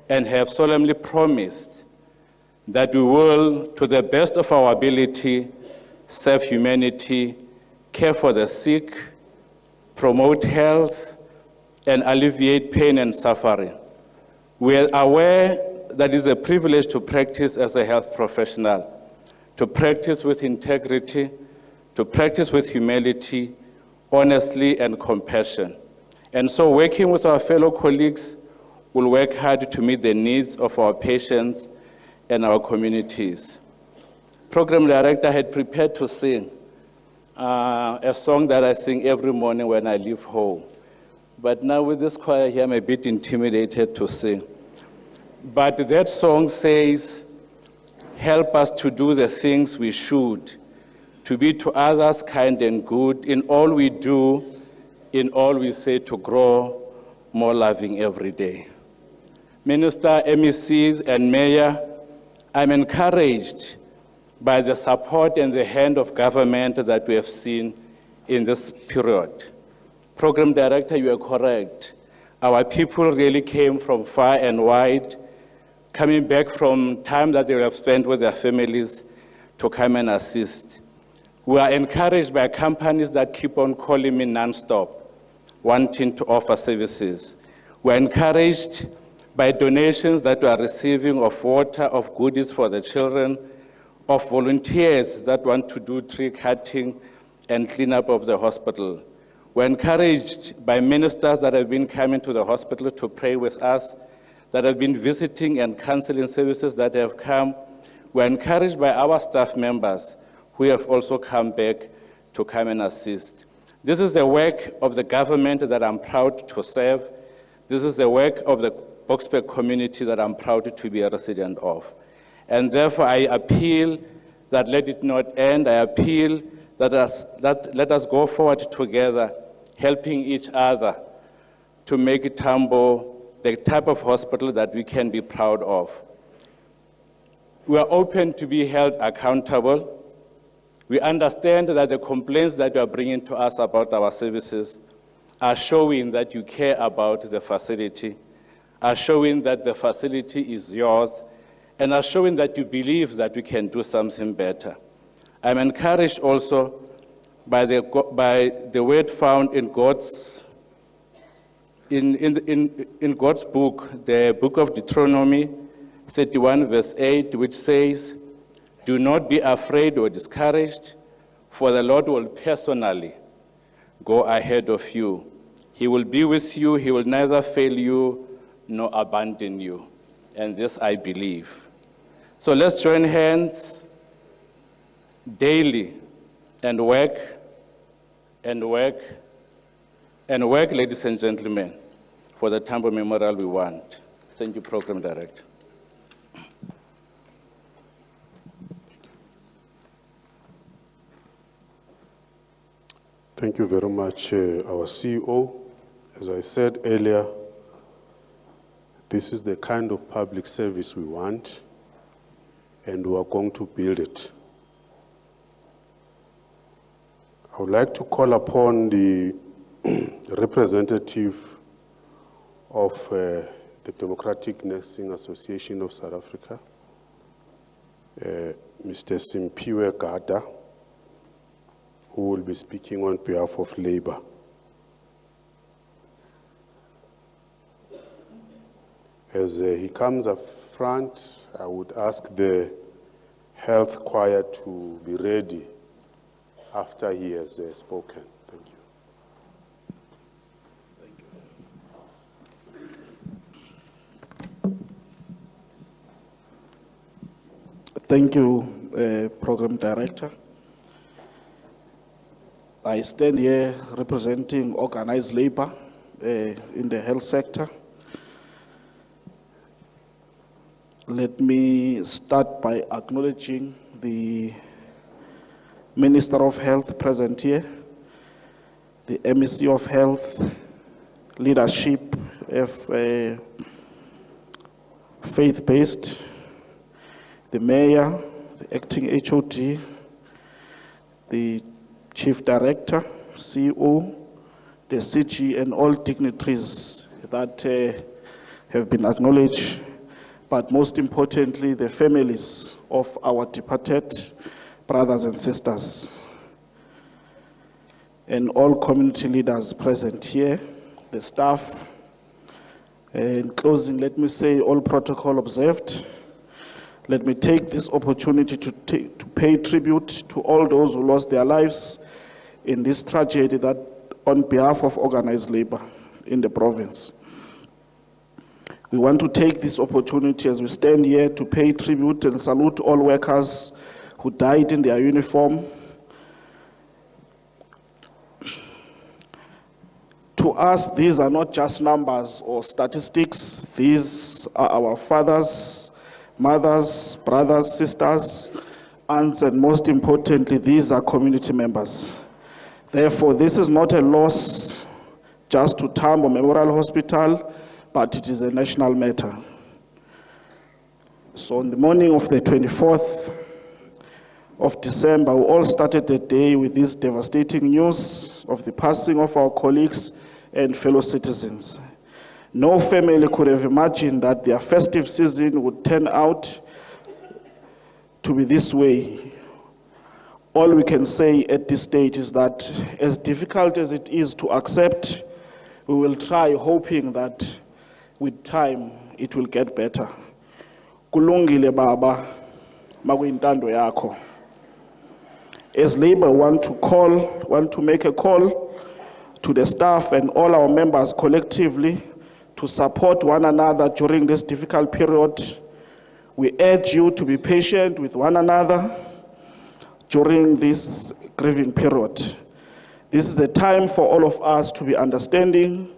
and have solemnly promised that we will, to the best of our ability, serve humanity, care for the sick, promote health, and alleviate pain and suffering. We are aware that it is a privilege to practice as a health professional, to practice with integrity, to practice with humility, honesty, and compassion. And so working with our fellow colleagues, we'll work hard to meet the needs of our patients and our communities. Program director had prepared to sing a song that I sing every morning when I leave home. But now with this choir here, I'm a bit intimidated to sing. But that song says, help us to do the things we should, to be to others kind and good, in all we do, in all we say, to grow more loving every day. Minister, MECs, and Mayor, I'm encouraged by the support and the hand of government that we have seen in this period. Program Director, you are correct. Our people really came from far and wide, coming back from time that they have spent with their families to come and assist. We are encouraged by companies that keep on calling me nonstop, wanting to offer services. We're encouraged by donations that we are receiving of water, of goodies for the children, of volunteers that want to do tree cutting and cleanup of the hospital. We're encouraged by ministers that have been coming to the hospital to pray with us, that have been visiting and counseling services that have come. We're encouraged by our staff members who have also come back to come and assist. This is the work of the government that I'm proud to serve. This is the work of the Boksburg community that I'm proud to be a resident of. And therefore, I appeal that let it not end. I appeal that let us go forward together, helping each other to make Tambo the type of hospital that we can be proud of. We are open to be held accountable. We understand that the complaints that you are bringing to us about our services are showing that you care about the facility, are showing that the facility is yours, and are showing that you believe that we can do something better. I'm encouraged also by the word found in God's book, the book of Deuteronomy 31 verse 8, which says, do not be afraid or discouraged, for the Lord will personally go ahead of you. He will be with you. He will neither fail you nor abandon you. And this I believe. So let's join hands daily and work, ladies and gentlemen, for the Tambo Memorial we want. Thank you, Program Director. Thank you very much, our CEO. As I said earlier, this is the kind of public service we want, and we are going to build it. I would like to call upon the representative of the Democratic Nursing Association of South Africa, Mr. Simpiwe Gada, who will be speaking on behalf of Labour. As he comes up front, I would ask the health choir to be ready after he has spoken. Thank you. Thank you, Program Director. I stand here representing organized labor in the health sector. Let me start by acknowledging the Minister of Health present here, the MEC of Health, leadership of faith-based, the Mayor, the Acting HOD, the Chief Director, CEO, the CG, and all dignitaries that have been acknowledged but most importantly, the families of our departed brothers and sisters, and all community leaders present here, the staff. In closing, let me say all protocol observed. Let me take this opportunity to pay tribute to all those who lost their lives in this tragedy that on behalf of organized labor in the province. We want to take this opportunity as we stand here to pay tribute and salute all workers who died in their uniform. To us, these are not just numbers or statistics. These are our fathers, mothers, brothers, sisters, aunts, and most importantly, these are community members. Therefore, this is not a loss just to Tambo Memorial Hospital, but it is a national matter. So on the morning of the 24th of December, we all started the day with this devastating news of the passing of our colleagues and fellow citizens. No family could have imagined that their festive season would turn out to be this way. All we can say at this stage is that as difficult as it is to accept, we will try hoping that with time it will get better. Kulungile baba, makuyintando yakho. As Labour want to make a call to the staff and all our members collectively to support one another during this difficult period. We urge you to be patient with one another during this grieving period. This is a time for all of us to be understanding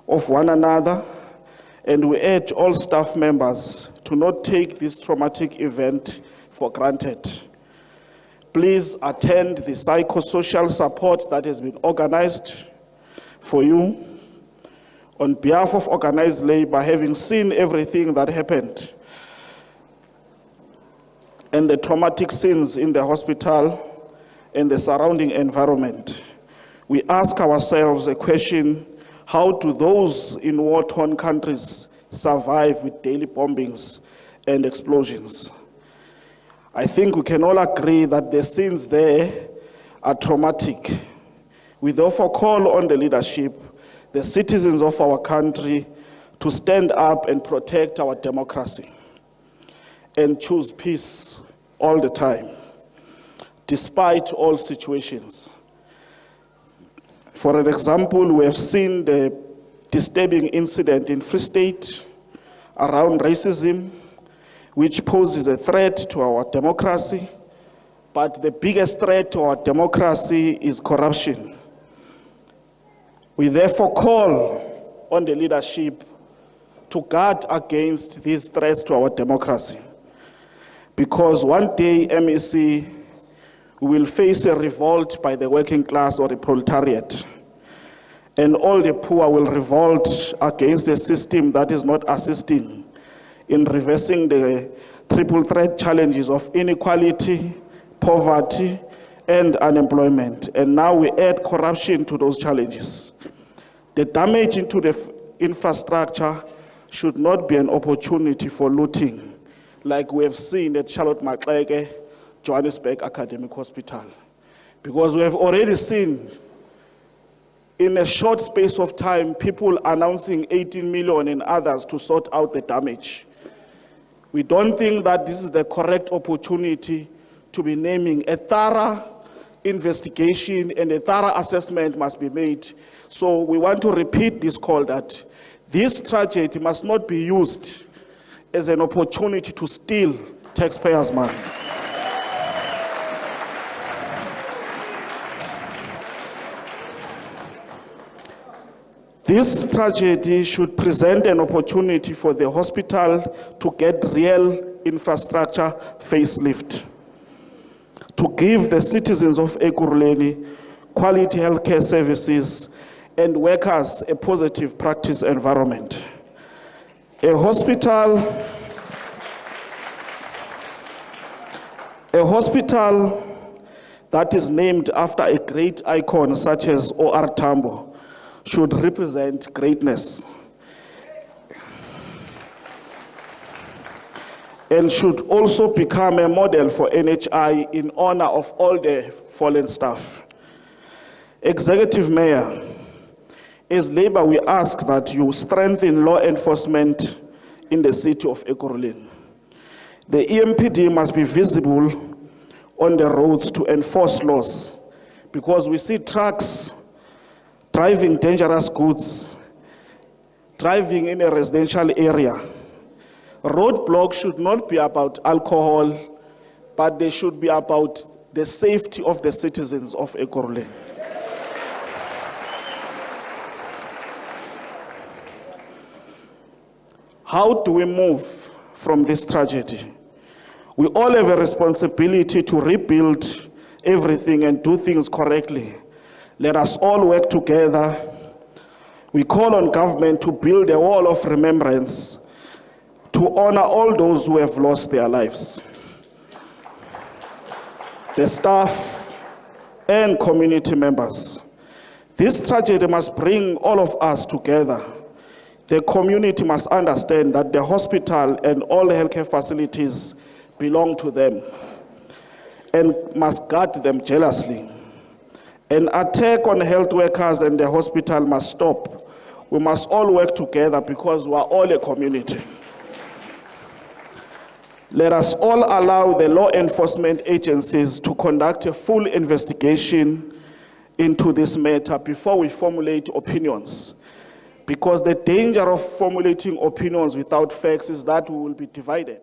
of one another, and we urge all staff members to not take this traumatic event for granted. Please attend the psychosocial support that has been organized for you. On behalf of organized labor, having seen everything that happened and the traumatic scenes in the hospital and the surrounding environment, we ask ourselves a question: how do those in war-torn countries survive with daily bombings and explosions? I think we can all agree that the scenes there are traumatic. We therefore call on the leadership, the citizens of our country, to stand up and protect our democracy and choose peace all the time, despite all situations. For an example, we have seen the disturbing incident in Free State around racism, which poses a threat to our democracy, but the biggest threat to our democracy is corruption. We therefore call on the leadership to guard against these threats to our democracy, because one day, MEC, we will face a revolt by the working class or the proletariat, and all the poor will revolt against a system that is not assisting in reversing the triple threat challenges of inequality, poverty, and unemployment. And now we add corruption to those challenges. The damage into the infrastructure should not be an opportunity for looting, like we have seen at Charlotte Maxeke, Johannesburg Academic Hospital. Because we have already seen in a short space of time, people announcing 18 million and others to sort out the damage. We don't think that this is the correct opportunity to be naming. A thorough investigation and a thorough assessment must be made. So we want to repeat this call that this tragedy must not be used as an opportunity to steal taxpayers' money. This tragedy should present an opportunity for the hospital to get real infrastructure facelift, to give the citizens of Ekurhuleni quality healthcare services and workers a positive practice environment. A hospital that is named after a great icon such as O.R. Tambo should represent greatness. and should also become a model for NHI in honor of all the fallen staff. Executive Mayor, as Labour, we ask that you strengthen law enforcement in the city of Ekurhuleni. The EMPD must be visible on the roads to enforce laws, because we see trucks driving dangerous goods, driving in a residential area. Roadblocks should not be about alcohol, but they should be about the safety of the citizens of Ekurhuleni. How do we move from this tragedy? We all have a responsibility to rebuild everything and do things correctly. Let us all work together. We call on government to build a wall of remembrance to honor all those who have lost their lives. The staff and community members. This tragedy must bring all of us together. The community must understand that the hospital and all the healthcare facilities belong to them and must guard them jealously. An attack on health workers and the hospital must stop. We must all work together because we are all a community. Let us all allow the law enforcement agencies to conduct a full investigation into this matter before we formulate opinions. Because the danger of formulating opinions without facts is that we will be divided.